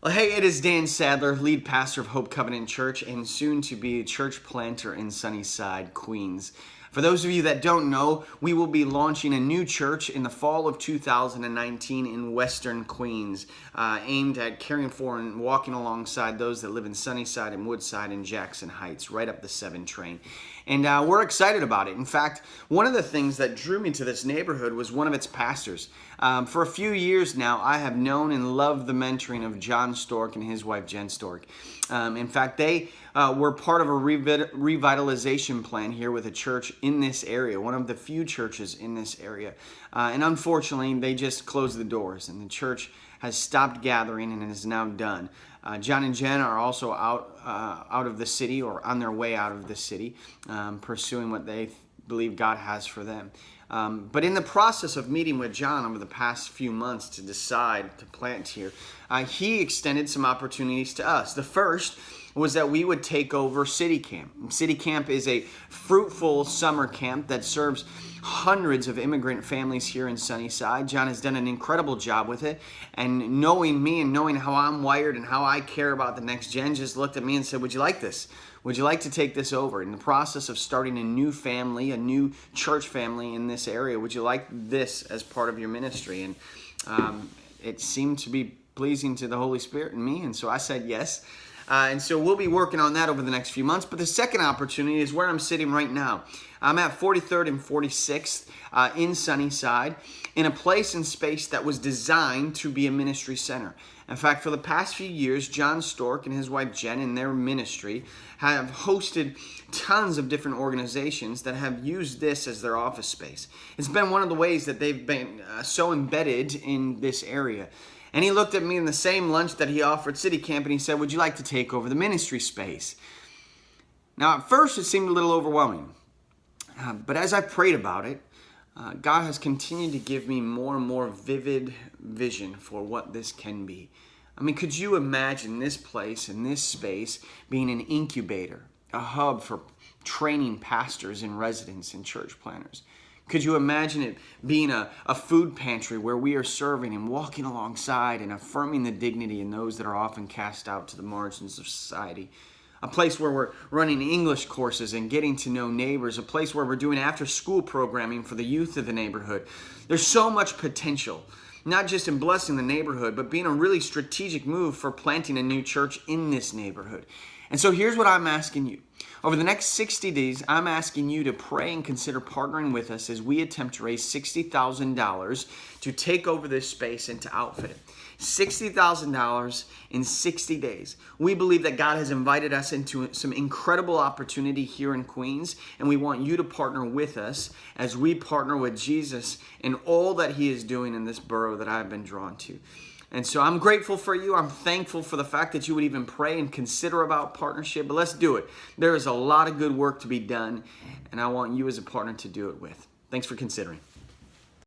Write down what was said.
Well, hey, it is Dan Sadler, lead pastor of Hope Covenant Church and soon to be church planter in Sunnyside, Queens. For those of you that don't know, we will be launching a new church in the fall of 2019 in Western Queens, aimed at caring for and walking alongside those that live in Sunnyside and Woodside and Jackson Heights, right up the 7 train. And we're excited about it. In fact, one of the things that drew me to this neighborhood was one of its pastors. For a few years now, I have known and loved the mentoring of John Stork and his wife, Jen Stork. In fact, they were part of a revitalization plan here with a church in this area, one of the few churches in this area. And unfortunately, they just closed the doors, and the church has stopped gathering and is now done. John and Jen are also out of the city, or on their way out of the city, pursuing what they believe God has for them. But in the process of meeting with John over the past few months to decide to plant here, he extended some opportunities to us. The first was that we would take over City Camp. City Camp is a fruitful summer camp that serves hundreds of immigrant families here in Sunnyside. John has done an incredible job with it, and knowing me and knowing how I'm wired and how I care about the next gen, just looked at me and said, would you like this? Would you like to take this over? In the process of starting a new family, a new church family in this area, would you like this as part of your ministry? And it seemed to be pleasing to the Holy Spirit and me, and so I said yes. And so we'll be working on that over the next few months. But the second opportunity is where I'm sitting right now. I'm at 43rd and 46th in Sunnyside, in a place and space that was designed to be a ministry center. In fact, for the past few years, John Stork and his wife Jen in their ministry have hosted tons of different organizations that have used this as their office space. It's been one of the ways that they've been so embedded in this area. And he looked at me in the same lunch that he offered City Camp, and he said, would you like to take over the ministry space? Now, at first, it seemed a little overwhelming. But as I prayed about it, God has continued to give me more and more vivid vision for what this can be. I mean, could you imagine this place and this space being an incubator, a hub for training pastors and residents and church planners? Could you imagine it being a food pantry where we are serving and walking alongside and affirming the dignity in those that are often cast out to the margins of society? A place where we're running English courses and getting to know neighbors. A place where we're doing after-school programming for the youth of the neighborhood. There's so much potential, not just in blessing the neighborhood, but being a really strategic move for planting a new church in this neighborhood. And so here's what I'm asking you. Over the next 60 days, I'm asking you to pray and consider partnering with us as we attempt to raise $60,000 to take over this space and to outfit it. $60,000 in 60 days. We believe that God has invited us into some incredible opportunity here in Queens, and we want you to partner with us as we partner with Jesus in all that He is doing in this borough that I've been drawn to. And so I'm grateful for you. I'm thankful for the fact that you would even pray and consider about partnership. But let's do it. There is a lot of good work to be done, and I want you as a partner to do it with. Thanks for considering.